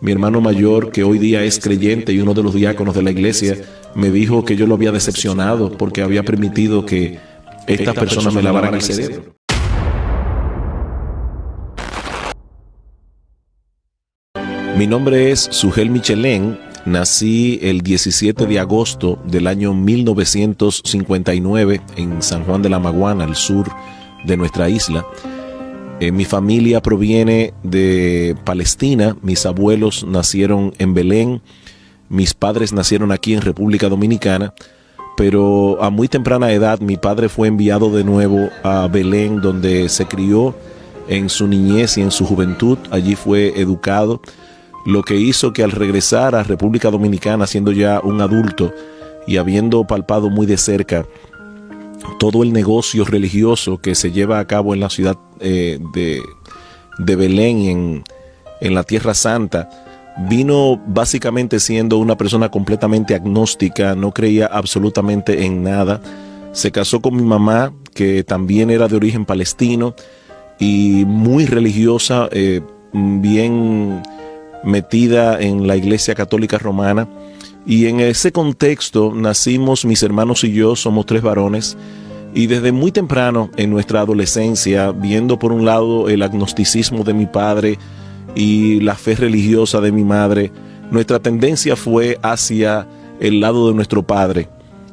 Mi hermano mayor, que hoy día es creyente y uno de los diáconos de la iglesia, me dijo que yo lo había decepcionado porque había permitido que estas personas me lavaran el cerebro. Mi nombre es Sugel Michelén. Nací el 17 de agosto del año 1959 en San Juan de la Maguana, al sur de nuestra isla. Mi familia proviene de Palestina. Mis abuelos nacieron en Belén. Mis padres nacieron aquí en República Dominicana. Pero a muy temprana edad mi padre fue enviado de nuevo a Belén, donde se crió en su niñez y en su juventud. Allí fue educado, lo que hizo que al regresar a República Dominicana, siendo ya un adulto y habiendo palpado muy de cerca todo el negocio religioso que se lleva a cabo en la ciudad de Belén, en la Tierra Santa, vino básicamente siendo una persona completamente agnóstica, no creía absolutamente en nada. Se casó con mi mamá, que también era de origen palestino y muy religiosa, bien metida en la Iglesia Católica Romana, y en ese contexto nacimos mis hermanos y yo. Somos 3 varones, y desde muy temprano en nuestra adolescencia, viendo por un lado el agnosticismo de mi padre y la fe religiosa de mi madre, nuestra tendencia fue hacia el lado de nuestro padre.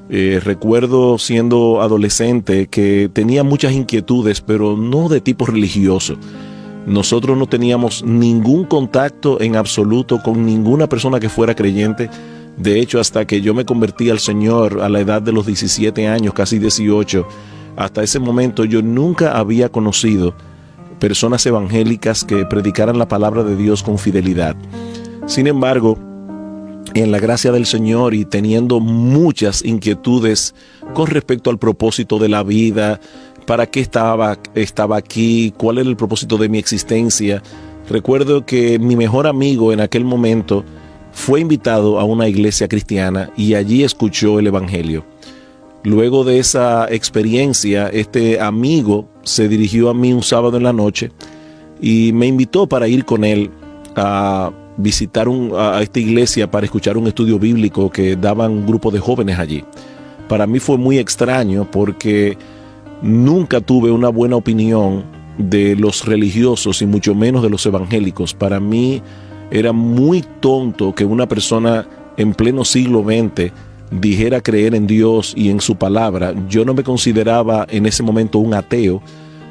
Recuerdo siendo adolescente que tenía muchas inquietudes, pero no de tipo religioso. Nosotros no teníamos ningún contacto en absoluto con ninguna persona que fuera creyente. De hecho, hasta que yo me convertí al Señor a la edad de los 17 años, casi 18, hasta ese momento yo nunca había conocido personas evangélicas que predicaran la palabra de Dios con fidelidad. Sin embargo, en la gracia del Señor y teniendo muchas inquietudes con respecto al propósito de la vida, para qué estaba aquí, cuál era el propósito de mi existencia, recuerdo que mi mejor amigo en aquel momento fue invitado a una iglesia cristiana y allí escuchó el evangelio. Luego de esa experiencia, este amigo se dirigió a mí un sábado en la noche y me invitó para ir con él a visitar a esta iglesia para escuchar un estudio bíblico que daban un grupo de jóvenes allí. Para mí fue muy extraño porque nunca tuve una buena opinión de los religiosos y mucho menos de los evangélicos. Para mí era muy tonto que una persona en pleno siglo XX dijera creer en Dios y en su palabra. Yo no me consideraba en ese momento un ateo,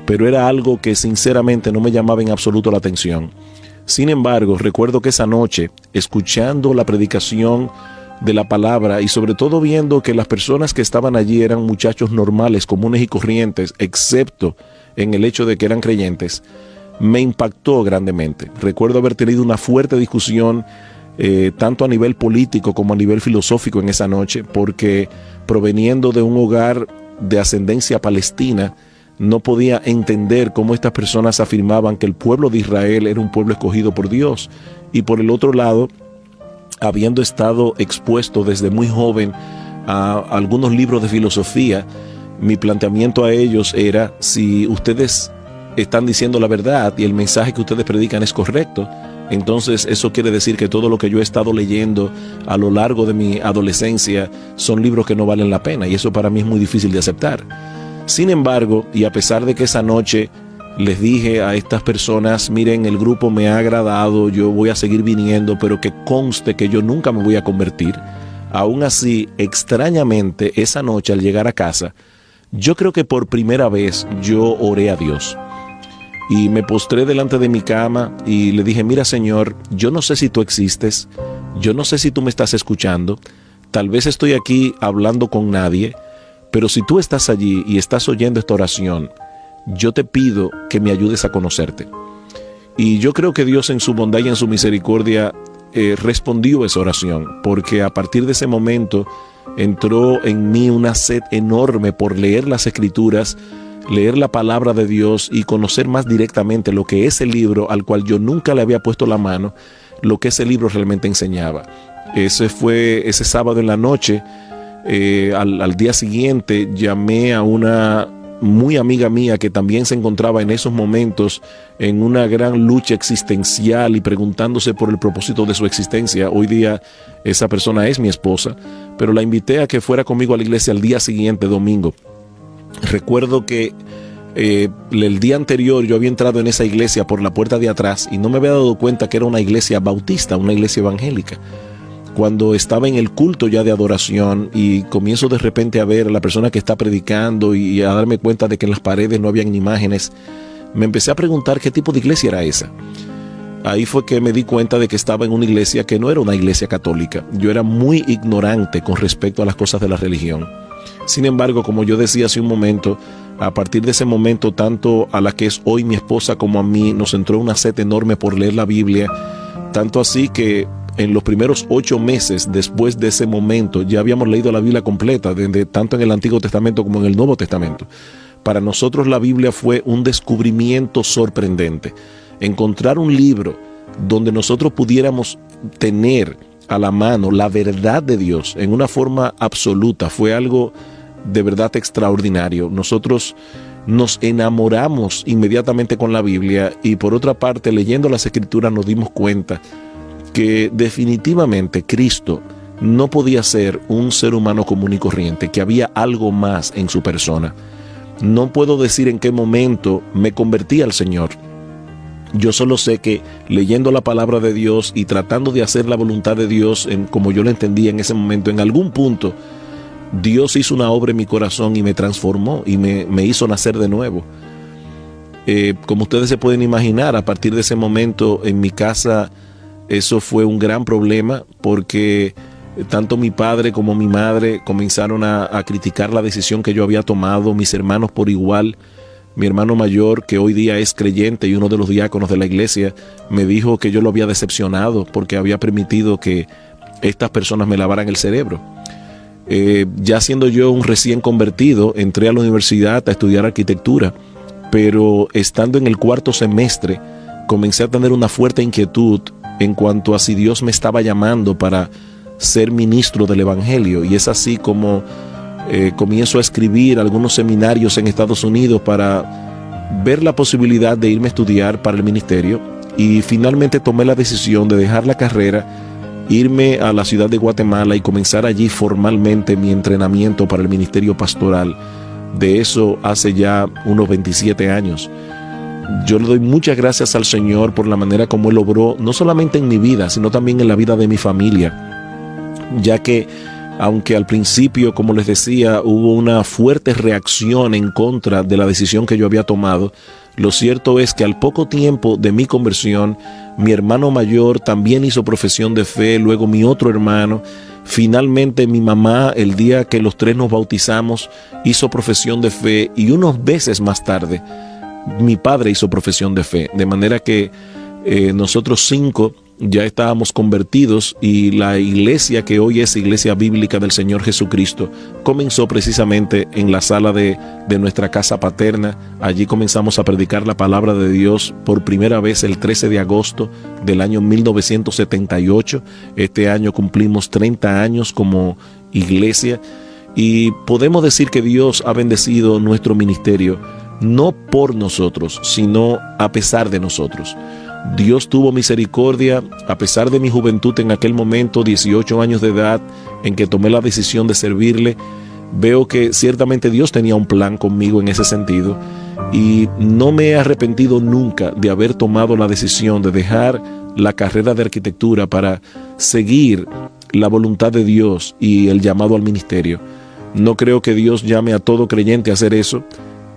pero era algo que sinceramente no me llamaba en absoluto la atención. Sin embargo, recuerdo que esa noche, escuchando la predicación de la palabra y sobre todo viendo que las personas que estaban allí eran muchachos normales, comunes y corrientes, excepto en el hecho de que eran creyentes, me impactó grandemente. Recuerdo haber tenido una fuerte discusión tanto a nivel político como a nivel filosófico en esa noche, porque proveniendo de un hogar de ascendencia palestina, no podía entender cómo estas personas afirmaban que el pueblo de Israel era un pueblo escogido por Dios, y por el otro lado, habiendo estado expuesto desde muy joven a algunos libros de filosofía, mi planteamiento a ellos era: si ustedes están diciendo la verdad y el mensaje que ustedes predican es correcto, entonces eso quiere decir que todo lo que yo he estado leyendo a lo largo de mi adolescencia son libros que no valen la pena, y eso para mí es muy difícil de aceptar. Sin embargo, y a pesar de que esa noche les dije a estas personas: miren, el grupo me ha agradado, yo voy a seguir viniendo, pero que conste que yo nunca me voy a convertir. Aún así, extrañamente, esa noche al llegar a casa, yo creo que por primera vez yo oré a Dios. Y me postré delante de mi cama y le dije: mira, Señor, yo no sé si tú existes, yo no sé si tú me estás escuchando, tal vez estoy aquí hablando con nadie, pero si tú estás allí y estás oyendo esta oración, yo te pido que me ayudes a conocerte. Y yo creo que Dios en su bondad y en su misericordia respondió esa oración, porque a partir de ese momento entró en mí una sed enorme por leer las Escrituras, leer la palabra de Dios y conocer más directamente lo que ese libro, al cual yo nunca le había puesto la mano, lo que ese libro realmente enseñaba. Ese fue ese sábado en la noche. Al día siguiente llamé a una muy amiga mía que también se encontraba en esos momentos en una gran lucha existencial y preguntándose por el propósito de su existencia. Hoy día esa persona es mi esposa, pero la invité a que fuera conmigo a la iglesia al día siguiente, domingo. Recuerdo que el día anterior yo había entrado en esa iglesia por la puerta de atrás y no me había dado cuenta que era una iglesia bautista, una iglesia evangélica. Cuando estaba en el culto ya de adoración y comienzo de repente a ver a la persona que está predicando y a darme cuenta de que en las paredes no habían imágenes, me empecé a preguntar qué tipo de iglesia era esa. Ahí fue que me di cuenta de que estaba en una iglesia que no era una iglesia católica. Yo era muy ignorante con respecto a las cosas de la religión. Sin embargo, como yo decía hace un momento, a partir de ese momento, tanto a la que es hoy mi esposa como a mí, nos entró una sed enorme por leer la Biblia, tanto así que en los primeros 8 meses después de ese momento ya habíamos leído la Biblia completa, tanto en el Antiguo Testamento como en el Nuevo Testamento. Para nosotros la Biblia fue un descubrimiento sorprendente. Encontrar un libro donde nosotros pudiéramos tener a la mano la verdad de Dios en una forma absoluta fue algo de verdad extraordinario. Nosotros nos enamoramos inmediatamente con la Biblia y por otra parte, leyendo las Escrituras nos dimos cuenta que definitivamente Cristo no podía ser un ser humano común y corriente, que había algo más en su persona. No puedo decir en qué momento me convertí al Señor. Yo solo sé que leyendo la palabra de Dios y tratando de hacer la voluntad de Dios como yo lo entendía en ese momento, en algún punto Dios hizo una obra en mi corazón y me transformó y me hizo nacer de nuevo. Como ustedes se pueden imaginar, a partir de ese momento en mi casa eso fue un gran problema porque tanto mi padre como mi madre comenzaron a criticar la decisión que yo había tomado, mis hermanos por igual. Mi hermano mayor, que hoy día es creyente y uno de los diáconos de la iglesia, me dijo que yo lo había decepcionado porque había permitido que estas personas me lavaran el cerebro. Ya siendo yo un recién convertido, entré a la universidad a estudiar arquitectura, pero estando en el 4º semestre, comencé a tener una fuerte inquietud en cuanto a si Dios me estaba llamando para ser ministro del Evangelio, y es así como comienzo a escribir algunos seminarios en Estados Unidos para ver la posibilidad de irme a estudiar para el ministerio, y finalmente tomé la decisión de dejar la carrera, irme a la ciudad de Guatemala y comenzar allí formalmente mi entrenamiento para el ministerio pastoral. De eso hace ya unos 27 años. Yo le doy muchas gracias al Señor por la manera como Él obró, no solamente en mi vida, sino también en la vida de mi familia, ya que aunque al principio, como les decía, hubo una fuerte reacción en contra de la decisión que yo había tomado, lo cierto es que al poco tiempo de mi conversión, mi hermano mayor también hizo profesión de fe, luego mi otro hermano, finalmente mi mamá, el día que los 3 nos bautizamos, hizo profesión de fe, y unos meses más tarde, mi padre hizo profesión de fe, de manera que nosotros 5 ya estábamos convertidos, y la iglesia que hoy es Iglesia Bíblica del Señor Jesucristo comenzó precisamente en la sala de nuestra casa paterna. Allí comenzamos a predicar la palabra de Dios por primera vez el 13 de agosto del año 1978. Este año cumplimos 30 años como iglesia, y podemos decir que Dios ha bendecido nuestro ministerio no por nosotros, sino a pesar de nosotros. Dios tuvo misericordia a pesar de mi juventud en aquel momento, 18 años de edad, en que tomé la decisión de servirle. Veo que ciertamente Dios tenía un plan conmigo en ese sentido, y no me he arrepentido nunca de haber tomado la decisión de dejar la carrera de arquitectura para seguir la voluntad de Dios y el llamado al ministerio. No creo que Dios llame a todo creyente a hacer eso,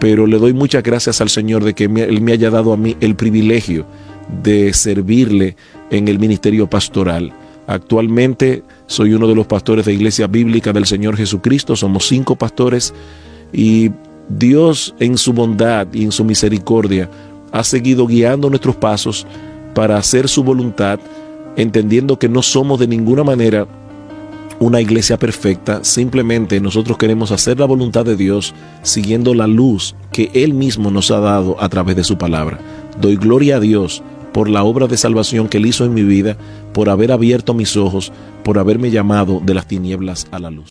pero le doy muchas gracias al Señor de que Él me haya dado a mí el privilegio de servirle en el ministerio pastoral. Actualmente soy uno de los pastores de Iglesia Bíblica del Señor Jesucristo. Somos 5 pastores, y Dios en su bondad y en su misericordia ha seguido guiando nuestros pasos para hacer su voluntad, entendiendo que no somos de ninguna manera una iglesia perfecta. Simplemente nosotros queremos hacer la voluntad de Dios siguiendo la luz que Él mismo nos ha dado a través de su palabra. Doy gloria a Dios por la obra de salvación que Él hizo en mi vida, por haber abierto mis ojos, por haberme llamado de las tinieblas a la luz.